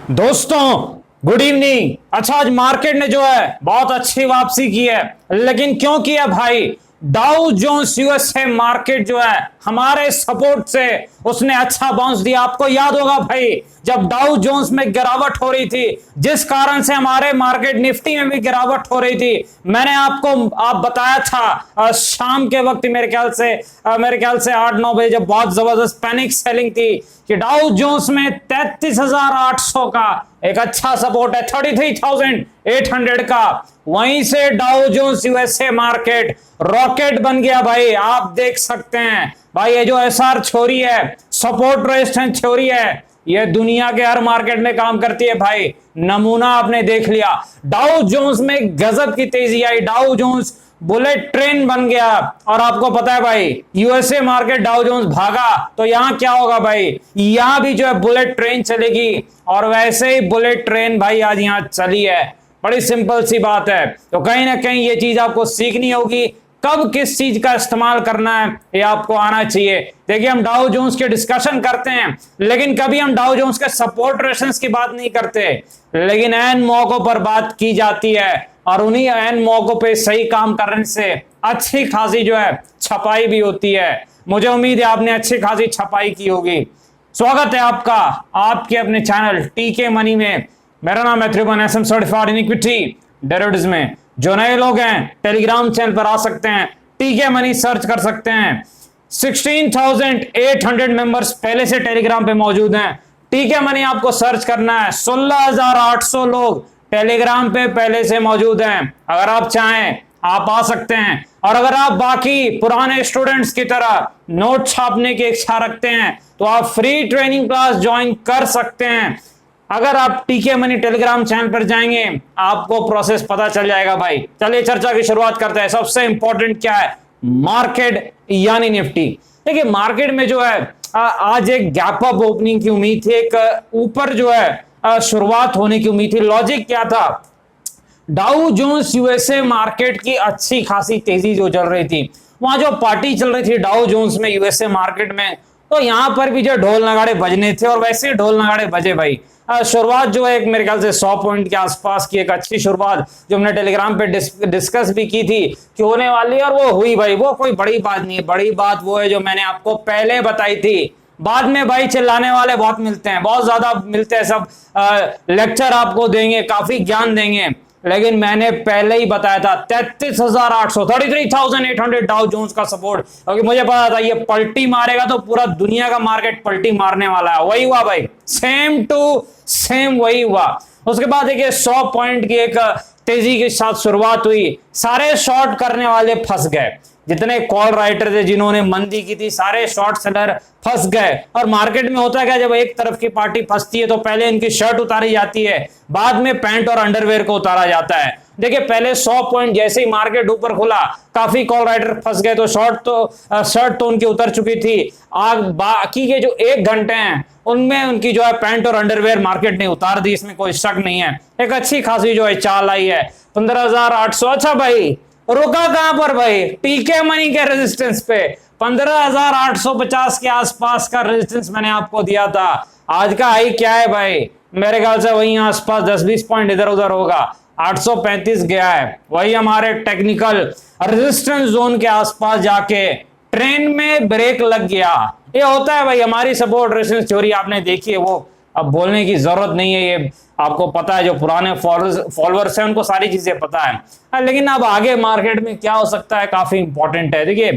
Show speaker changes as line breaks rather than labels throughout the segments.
दोस्तों good evening. अच्छा, आज मार्केट ने जो है बहुत अच्छी वापसी की है, लेकिन क्यों किया भाई? डाउ जोन्स यूएसए मार्केट जो है हमारे सपोर्ट से उसने अच्छा बाउंस दिया। आपको याद होगा भाई, जब डाउ जोन्स में गिरावट हो रही थी, जिस कारण से हमारे मार्केट निफ्टी में भी गिरावट हो रही थी, मैंने आप बताया था शाम के वक्त मेरे ख्याल से 8-9 बजे, जब बहुत जबरदस्त पैनिक सेलिंग थी कि डाउ जोन्स में 33,800 का एक अच्छा सपोर्ट है, 33,800 का। वहीं से Dow Jones USA market rocket बन गया भाई। आप देख सकते हैं भाई, ये जो एसआर थ्योरी है, सपोर्ट रेजिस्टेंस थ्योरी है, ये दुनिया के हर मार्केट में काम करती है भाई। नमूना आपने देख लिया, डाउ जोन्स में गजब की तेजी आई, डाउ जोन्स बुलेट ट्रेन बन गया। और आपको पता है भाई, यूएसए मार्केट डाउ जोन्स भागा तो यहां क्या होगा भाई? यहां भी जो है बुलेट ट्रेन चलेगी, और वैसे ही बुलेट ट्रेन भाई आज यहां चली है। बड़ी सिंपल सी बात है। तो कहीं ना कहीं ये चीज आपको सीखनी होगी, कब किस चीज का इस्तेमाल करना है ये आपको आना चाहिए। देखिए, हम डाउ जोन्स के डिस्कशन करते हैं, लेकिन कभी हम डाउ जोन्स के सपोर्ट रेजिस्टेंस की बात नहीं करते, लेकिन ऐन मौकों पर बात की जाती है, और उन्हीं ऐन मौकों पे सही काम करने से अच्छी खासी जो है छपाई भी होती है। मुझे उम्मीद है आपने अच्छी खासी छपाई की होगी। स्वागत है आपका आपके अपने चैनल टीके मनी में। मेरा नाम है Tribhuvan SM, certified in equity derivatives में। जो नए लोग हैं टेलीग्राम चैनल पर आ सकते हैं, टीके मनी सर्च कर सकते हैं। 16,800 मेंबर्स पहले से टेलीग्राम पे मौजूद हैं। टीके मनी आपको सर्च करना है। 16,800 लोग टेलीग्राम पे पहले से मौजूद हैं। अगर आप चाहें आप आ सकते हैं, और अगर आप बाकी पुराने स्टूडेंट्स की तरह नोट छापने की इच्छा रखते हैं तो आप फ्री ट्रेनिंग क्लास ज्वाइन कर सकते हैं। अगर आप टीके मनी टेलीग्राम चैनल पर जाएंगे आपको प्रोसेस पता चल जाएगा भाई। चलिए चर्चा की शुरुआत करते हैं। सबसे इंपॉर्टेंट क्या है? मार्केट यानी निफ्टी। देखिए, मार्केट में जो है आज एक गैप अप ओपनिंग की उम्मीद थी, एक ऊपर जो है शुरुआत होने की उम्मीद थी। लॉजिक क्या था? डाउ जोन्स यूएसए मार्केट की अच्छी खासी तेजी जो चल रही थी, वहां जो पार्टी चल रही थी डाउ जोन्स में यूएसए मार्केट में, तो यहां पर भी जो ढोल नगाड़े बजने थे, और वैसे ढोल नगाड़े बजे भाई। शुरुआत जो है एक मेरे ख्याल से 100 पॉइंट के आसपास की एक अच्छी शुरुआत जो हमने टेलीग्राम पे डिस्कस भी की थी कि होने वाली है, और वो हुई भाई। वो कोई बड़ी बात नहीं है, बड़ी बात वो है जो मैंने आपको पहले बताई थी। बाद में भाई चिल्लाने वाले बहुत मिलते हैं, बहुत ज्यादा मिलते हैं, सब लेक्चर आपको देंगे, काफी ज्ञान देंगे, लेकिन मैंने पहले ही बताया था 33,800 डाउ जोन्स का सपोर्ट, क्योंकि मुझे पता था ये पलटी मारेगा तो पूरा दुनिया का मार्केट पलटी मारने वाला है। वही हुआ भाई, सेम टू सेम वही हुआ। उसके बाद देखिए 100 पॉइंट की एक तेजी के साथ शुरुआत हुई, सारे शॉर्ट करने वाले फंस गए। जितने कॉल राइटर थे जिन्होंने मंदी की थी, सारे शॉर्ट सेलर फंस गए। और मार्केट में होता है क्या, जब एक तरफ की पार्टी फंसती है तो पहले इनकी शर्ट उतारी जाती है, बाद में पैंट और अंडरवेयर को उतारा जाता है। देखिए, पहले 100 पॉइंट जैसे ही मार्केट ऊपर खुला, काफी कॉल राइटर फंस गए, तो शर्ट तो उनकी उतर चुकी थी। बाकी के जो 1 घंटे हैं उनमें उनकी जो है पैंट और अंडरवेयर मार्केट ने उतार दी, इसमें कोई शक नहीं है। एक अच्छी खासी जो है चाल आई है 15,800। अच्छा भाई, रुका कहां पर भाई? टीके मनी के रेजिस्टेंस पे 15,850 के आसपास का रेजिस्टेंस मैंने आपको दिया था। आज का हाई क्या है भाई? मेरे ख्याल से वही आसपास 10-20 पॉइंट इधर उधर होगा। 835 गया है, वही हमारे टेक्निकल रेजिस्टेंस जोन के आसपास जाके ट्रेन में ब्रेक लग गया। ये होता है भाई, हमारी सपोर्ट रेजिस्टेंस थ्योरी आपने देखी है, वो अब बोलने की जरूरत नहीं है, ये आपको पता है। जो पुराने फॉलोअर्स हैं उनको सारी चीजें पता है। लेकिन अब आगे मार्केट में क्या हो सकता है, काफी इंपॉर्टेंट है। देखिए,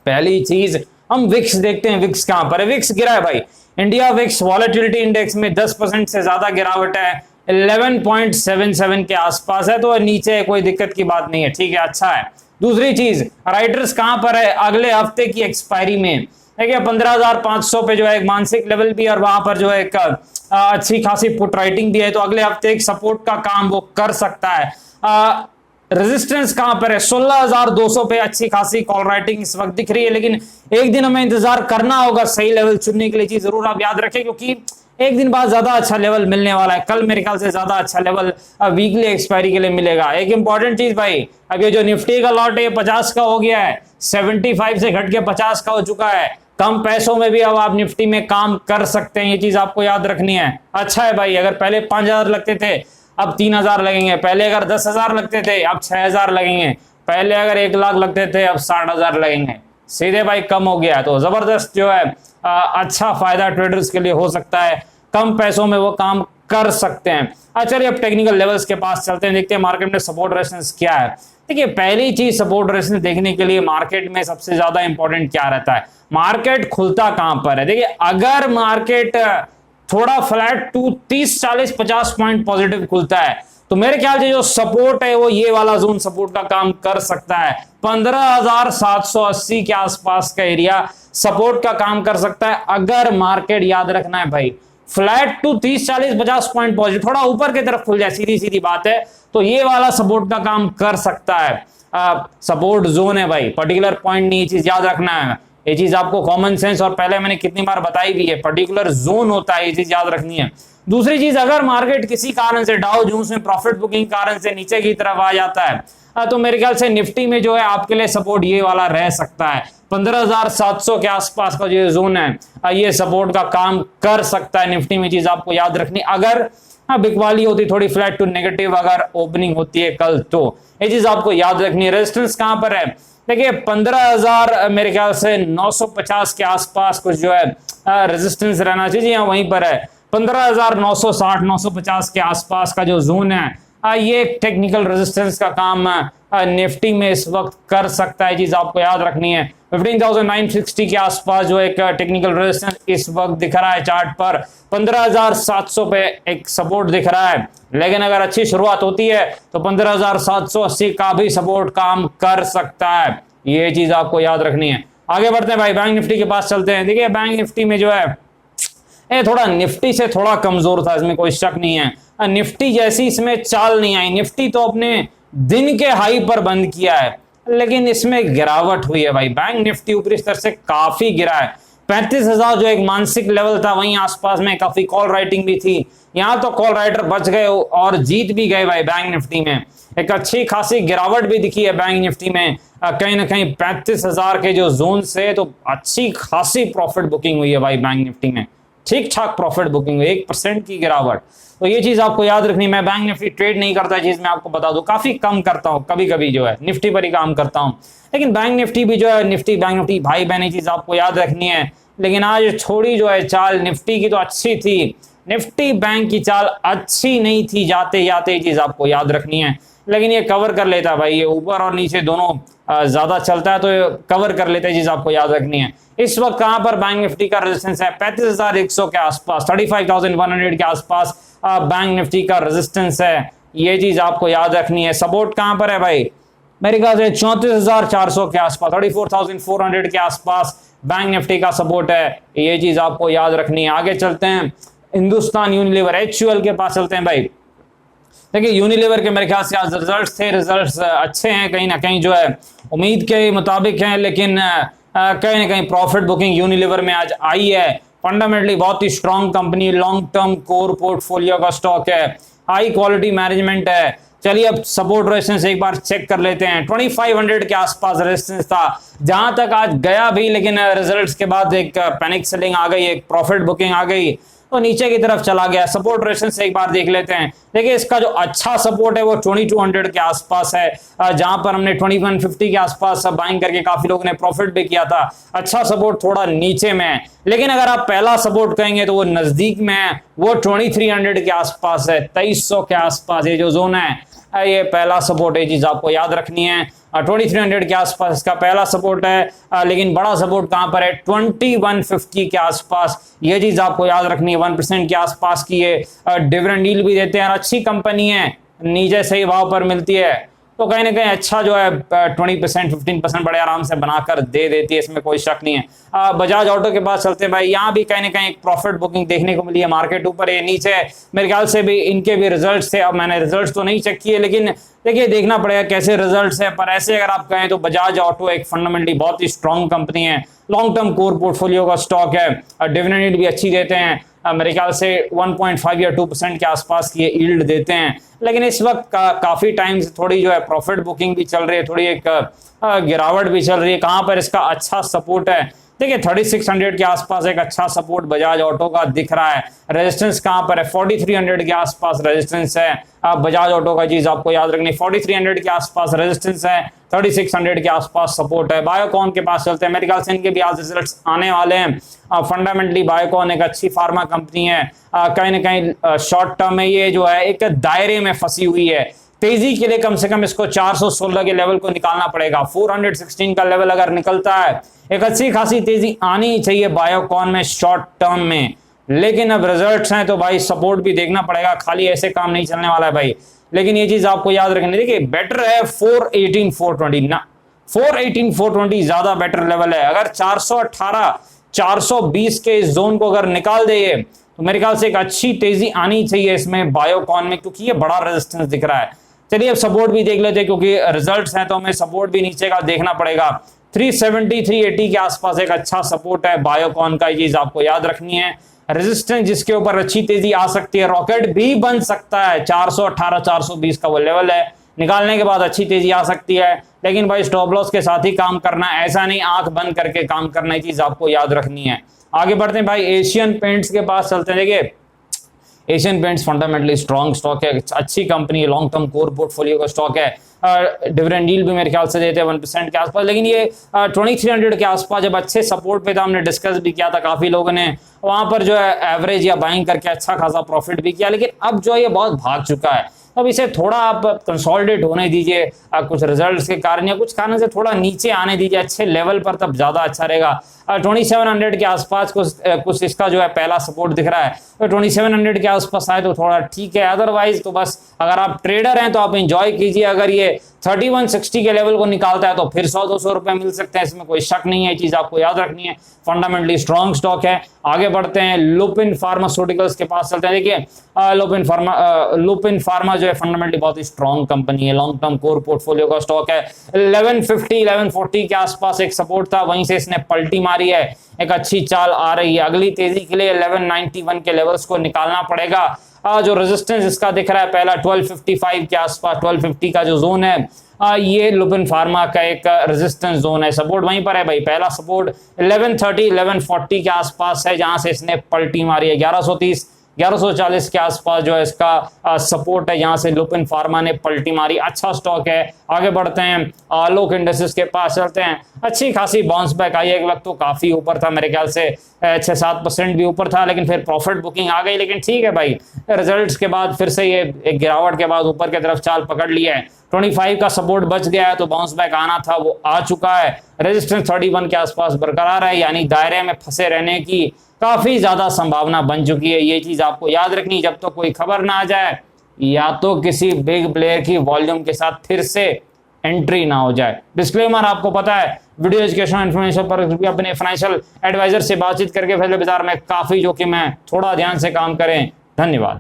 पहली चीज हम विक्स देखते हैं। विक्स कहां पर है? विक्स गिरा है भाई। इंडिया विक्स वॉलेटिलिटी इंडेक्स में 10% से ज्यादा गिरावट है, 11.77 के आसपास है, तो नीचे कोई दिक्कत की बात नहीं है, ठीक है, अच्छा है। दूसरी चीज, राइटर्स कहां पर है? अगले हफ्ते की एक्सपायरी में देखिए 15,500 पे जो है एक मानसिक लेवल भी, और वहां पर जो है एक अच्छी खासी पुट राइटिंग भी है, तो अगले हफ्ते एक सपोर्ट का काम वो कर सकता है। रेजिस्टेंस कहां पर है? 16,200 पे अच्छी खासी कॉल राइटिंग इस वक्त दिख रही है, लेकिन एक दिन हमें इंतजार करना होगा सही लेवल चुनने के लिए। चीज जरूर आप याद रखें, क्योंकि एक दिन बाद ज्यादा अच्छा लेवल मिलने वाला है। कल मेरे ख्याल से ज्यादा अच्छा लेवल वीकली एक्सपायरी के लिए मिलेगा। एक इंपॉर्टेंट चीज भाई, अब ये जो निफ्टी का लॉट है 50 का हो गया है, 75 से घट के 50 का हो चुका है। कम पैसों में भी अब आप निफ्टी में काम कर सकते हैं, ये चीज आपको याद रखनी है। अच्छा है भाई, अगर पहले 5,000 लगते थे अब 3,000 लगेंगे, पहले अगर 10,000 लगते थे अब 6,000 लगेंगे, पहले अगर 1,00,000 लगते थे अब 60,000 लगेंगे, सीधे भाई कम हो गया। तो जबरदस्त जो है अच्छा फायदा ट्रेडर्स के लिए हो सकता है, कम पैसों में वो काम कर सकते हैं। चलिए अब टेक्निकल लेवल्स के पास चलते हैं, देखते हैं मार्केट में सपोर्ट रेजिस्टेंस क्या है। देखिए पहली चीज सपोर्ट रेजिस्टेंस देखने के लिए मार्केट में सबसे ज्यादा इंपॉर्टेंट क्या रहता है, मार्केट खुलता कहां पर है। देखिए अगर मार्केट थोड़ा फ्लैट टू 30, 40, 50 पॉइंट पॉजिटिव खुलता है तो मेरे ख्याल से जो सपोर्ट है वो ये वाला जोन सपोर्ट का काम कर सकता है। 15,780 के आसपास का एरिया सपोर्ट का काम कर सकता है अगर मार्केट, याद रखना है भाई, फ्लैट टू 30, 40, 50 पॉइंट पॉजिटिव थोड़ा ऊपर की तरफ खुल जाए, सीधी सीधी बात है, तो ये वाला सपोर्ट का काम कर सकता है। सपोर्ट जोन है भाई, पर्टिकुलर पॉइंट नहीं, ये चीज याद रखना है। ये चीज आपको कॉमन सेंस और पहले मैंने कितनी बार बताई भी है, पर्टिकुलर जोन होता है, ये चीज याद रखनी है। दूसरी चीज, अगर मार्केट किसी कारण से डाउ जोन्स में प्रॉफिट बुकिंग कारण से नीचे की तरफ आ जाता है तो मेरे ख्याल से निफ्टी में जो है आपके लिए सपोर्ट ये वाला रह सकता है। 15,700 के आसपास का जो जोन है ये सपोर्ट का काम कर सकता है निफ्टी में, चीज आपको याद रखनी। अगर बिकवाली होती थोड़ी फ्लैट टू नेगेटिव अगर ओपनिंग होती है कल, तो ये चीज आपको याद रखनी है। रेजिस्टेंस कहां पर है, देखिए 15,000 मेरे ख्याल से 950 के आसपास कुछ जो है रेजिस्टेंस रहना चाहिए, यहाँ वहीं पर है 15,960, 950 के आसपास का जो जोन है ये एक टेक्निकल रेजिस्टेंस का काम निफ्टी में इस वक्त कर सकता है, चीज आपको याद रखनी है। 15,960 के आसपास जो एक टेक्निकल रेजिस्टेंस इस वक्त दिख रहा है चार्ट पर, 15,700 पे एक सपोर्ट दिख रहा है, लेकिन अगर अच्छी शुरुआत होती है तो 15,780 का भी सपोर्ट काम कर सकता है, ये चीज आपको याद रखनी है। आगे बढ़ते हैं भाई, बैंक निफ्टी के पास चलते हैं। देखिए बैंक निफ्टी में जो है ये थोड़ा निफ्टी से थोड़ा कमजोर था, इसमें कोई शक नहीं है। निफ्टी जैसी इसमें चाल नहीं आई, निफ्टी तो अपने दिन के हाई पर बंद किया है लेकिन इसमें गिरावट हुई है भाई। बैंक निफ्टी ऊपरी स्तर से काफी गिरा है, 35,000 जो एक मानसिक लेवल था वहीं आसपास में काफी कॉल राइटिंग भी थी, यहां तो कॉल राइटर बच गए और जीत भी गए भाई। बैंक निफ्टी में एक अच्छी खासी गिरावट भी दिखी है बैंक निफ्टी में, कहीं ना कहीं 35,000 के जो जोन से तो अच्छी खासी प्रॉफिट बुकिंग हुई है भाई बैंक निफ्टी में, ठीक ठाक प्रॉफिट बुकिंग हुई, 1% की गिरावट। तो ये चीज आपको याद रखनी। मैं बैंक निफ्टी ट्रेड नहीं करता, चीज मैं आपको बता दूं, काफी कम करता हूं, कभी कभी जो है निफ्टी पर ही काम करता हूं, लेकिन बैंक निफ्टी भी जो है निफ्टी बैंक निफ्टी भाई बहन, चीज आपको याद रखनी है। लेकिन आज थोड़ी जो है चाल निफ्टी की तो अच्छी थी, निफ्टी बैंक की चाल अच्छी नहीं थी जाते जाते, चीज आपको याद रखनी है। लेकिन ये कवर कर लेता है भाई, ये ऊपर और नीचे दोनों ज्यादा चलता है तो ये कवर कर लेता है, चीज आपको याद रखनी है। इस वक्त कहां पर बैंक निफ्टी का रेजिस्टेंस है, 35,100 के आसपास, 35,100 के आसपास बैंक निफ्टी का रेजिस्टेंस है, ये चीज आपको याद रखनी है। सपोर्ट कहां पर है भाई, मेरे ख्याल से 34,400 के आसपास, 34,400 के आसपास बैंक निफ्टी का सपोर्ट है, ये चीज आपको याद रखनी है। आगे चलते हैं हिंदुस्तान यूनिलीवर HUL के पास चलते हैं भाई। देखिए यूनिलीवर के मेरे ख्याल से आज रिजल्ट्स थे, रिजल्ट्स अच्छे हैं, कहीं ना कहीं जो है उम्मीद के मुताबिक हैं, लेकिन कहीं ना कहीं प्रॉफिट बुकिंग यूनिलीवर में आज आई है। फंडामेंटली बहुत ही strong company, long term core portfolio का स्टॉक है, हाई क्वालिटी मैनेजमेंट है। चलिए अब सपोर्ट रेजिस्टेंस एक बार चेक कर लेते हैं। 2500 के आसपास रेजिस्टेंस था, जहां तक आज गया भी, लेकिन रिजल्ट्स के बाद एक पैनिक सेलिंग आ गई, एक प्रॉफिट बुकिंग आ गई तो नीचे की तरफ चला गया। सपोर्ट रेजिस्टेंस एक बार देख लेते हैं। देखिए इसका जो अच्छा सपोर्ट है वो 2200 के आसपास है, जहां पर हमने 2150 के आसपास बाइंग करके काफी लोगों ने प्रॉफिट भी किया था। अच्छा सपोर्ट थोड़ा नीचे में है, लेकिन अगर आप पहला सपोर्ट कहेंगे तो वो नजदीक में है, वो 2300 के आसपास है, 2300 के आसपास ये जो जोन है ये पहला सपोर्ट है, चीज आपको याद रखनी है। 2300 के आसपास इसका पहला सपोर्ट है, लेकिन बड़ा सपोर्ट कहां पर है, 2150 के आसपास, ये चीज आपको याद रखनी है। 1% के आसपास की ये डिविडेंड यील्ड भी देते हैं, अच्छी कंपनी है, नीचे सही भाव पर मिलती है, तो कहीं ना कहीं अच्छा जो है 20% 15% बड़े आराम से बनाकर दे देती है, इसमें कोई शक नहीं है। बजाज ऑटो के पास चलते हैं भाई, यहाँ भी कहीं ना कहीं एक प्रॉफिट बुकिंग देखने को मिली है। मार्केट ऊपर है नीचे, मेरे ख्याल से भी इनके भी रिजल्ट्स थे, अब मैंने रिजल्ट्स तो नहीं चेक किए, लेकिन देखिए देखना पड़ेगा कैसे रिजल्ट्स है। पर ऐसे अगर आप कहें तो बजाज ऑटो एक फंडामेंटली बहुत ही स्ट्रॉन्ग कंपनी है, लॉन्ग टर्म कोर पोर्टफोलियो का स्टॉक है, डिविडेंड यील्ड भी अच्छी देते हैं, मेरे ख्याल से 1.5 या 2% के आसपास की यील्ड देते हैं। लेकिन इस वक्त काफी टाइम से थोड़ी जो है प्रॉफिट बुकिंग भी चल रही है, थोड़ी एक गिरावट भी चल रही है। कहां पर इसका अच्छा सपोर्ट है, देखिए 3600 के आसपास एक अच्छा सपोर्ट बजाज ऑटो का दिख रहा है। रेजिस्टेंस कहां पर है, 4300 के आसपास रेजिस्टेंस है। अब बजाज ऑटो का चीज आपको याद रखनी, 4300 के आसपास रेजिस्टेंस है, 3600 के आसपास सपोर्ट है। बायोकॉन के पास चलते हैं, मेरे ख्याल से इनके भी आज रिजल्ट्स आने वाले हैं। फंडामेंटली बायोकॉन एक अच्छी फार्मा कंपनी है, कहीं ना कहीं शॉर्ट टर्म में ये जो है एक दायरे में फंसी हुई है। तेजी के लिए कम से कम इसको 416 के लेवल को निकालना पड़ेगा। 416 का लेवल अगर निकलता है, एक अच्छी खासी तेजी आनी चाहिए बायोकॉन में शॉर्ट टर्म में। लेकिन अब रिजल्ट्स हैं तो भाई सपोर्ट भी देखना पड़ेगा, खाली ऐसे काम नहीं चलने वाला है भाई। लेकिन ये चीज आपको याद रखनी, देखिए बेटर है 418 420 ना, 418 420 ज्यादा बेटर लेवल है। अगर 418 420 के इस जोन को अगर निकाल दे तो मेरे ख्याल से एक अच्छी तेजी आनी चाहिए इसमें बायोकॉन में, क्योंकि ये बड़ा रेजिस्टेंस दिख रहा है। चलिए अब सपोर्ट भी देख लेते हैं, क्योंकि रिजल्ट्स हैं तो हमें सपोर्ट भी नीचे का देखना पड़ेगा। 370 380 के आसपास एक अच्छा सपोर्ट है बायोकॉन का, ये चीज आपको याद रखनी है। रेजिस्टेंस जिसके ऊपर अच्छी तेजी आ सकती है, रॉकेट भी बन सकता है, 418 420 का वो लेवल है, निकालने के बाद अच्छी तेजी आ सकती है। लेकिन भाई स्टॉप लॉस के साथ ही काम करना, ऐसा नहीं आंख बंद करके काम करना, ये चीज आपको याद रखनी है। आगे बढ़ते हैं भाई, एशियन पेंट्स के पास चलते हैं। देखिए Asian paints fundamentally strong stock है, अच्छी कंपनी है, लॉन्ग टर्म कोर पोर्टफोलियो का स्टॉक है। डिविडेंड यील्ड भी मेरे ख्याल से देते हैं 1% के आसपास। लेकिन ये 2300 के आसपास जब अच्छे सपोर्ट पे था, हमने डिस्कस भी किया था, काफी लोगों ने वहां पर जो है एवरेज या बाइंग करके अच्छा खासा प्रॉफिट भी किया। लेकिन अब जो है ये बहुत भाग चुका है, अब इसे थोड़ा आप कंसोलिडेट होने दीजिए, कुछ रिजल्ट्स के कारण या कुछ कारण से थोड़ा नीचे आने दीजिए अच्छे लेवल पर, तब ज्यादा अच्छा रहेगा। 2700 के आसपास कुछ इसका जो है पहला सपोर्ट दिख रहा है, तो 2700 के आसपास आए तो थोड़ा ठीक है। अदरवाइज तो बस अगर आप ट्रेडर हैं तो आप एंजॉय कीजिए। अगर ये 3160 के लेवल को निकालता है तो फिर 100-200 रुपए मिल सकते हैं, इसमें कोई शक नहीं है, चीज आपको याद रखनी है। फंडामेंटली स्ट्रॉन्ग स्टॉक है। आगे बढ़ते हैं, लुपिन फार्मास्यूटिकल्स के पास चलते हैं। देखिए लुपिन फार्मा जो है फंडामेंटली बहुत ही स्ट्रॉन्ग कंपनी है, लॉन्ग टर्म कोर पोर्टफोलियो का स्टॉक है। 1150 1140 के आसपास एक सपोर्ट था, वहीं से इसने पलटी मारी है, एक अच्छी चाल आ रही है। अगली तेजी के लिए 1191 के लेवल्स को निकालना पड़ेगा। जो रेजिस्टेंस इसका दिख रहा है पहला 1255 के आसपास, 1250 का जो जोन है, ये लुपिन फार्मा का एक रेजिस्टेंस जोन है। सपोर्ट वहीं पर है भाई, पहला सपोर्ट 1130 1140 के आसपास है, जहां से इसने पलटी मारी है। 1130 1140 के आसपास जो है इसका सपोर्ट है, यहां से लुपिन फार्मा ने पलटी मारी, अच्छा स्टॉक है। आगे बढ़ते हैं, आलोक इंडस्ट्रीज के पास चलते हैं। अच्छी खासी बाउंस बैक आई, एक वक्त तो काफी ऊपर था, मेरे ख्याल से 6-7% भी ऊपर था, लेकिन फिर प्रॉफिट बुकिंग आ गई। लेकिन ठीक है भाई, रिजल्ट्स के बाद फिर से ये एक गिरावट के बाद ऊपर की तरफ चाल पकड़ ली है। 25 का सपोर्ट बच गया है, तो बाउंस बैक आना था वो आ चुका है। रेजिस्टेंस 31 के आसपास बरकरार है, यानी दायरे में फंसे रहने की काफी ज्यादा संभावना बन चुकी है। ये चीज आपको याद रखनी, जब तक तो कोई खबर ना आ जाए या तो किसी बिग प्लेयर की वॉल्यूम के साथ फिर से एंट्री ना हो जाए। डिस्क्लेमर आपको पता है, वीडियो एजुकेशन इन्फॉर्मेशन पर भी अपने फाइनेंशियल एडवाइजर से बातचीत करके पहले बाजार में काफी जोखिम है, थोड़ा ध्यान से काम करें। धन्यवाद।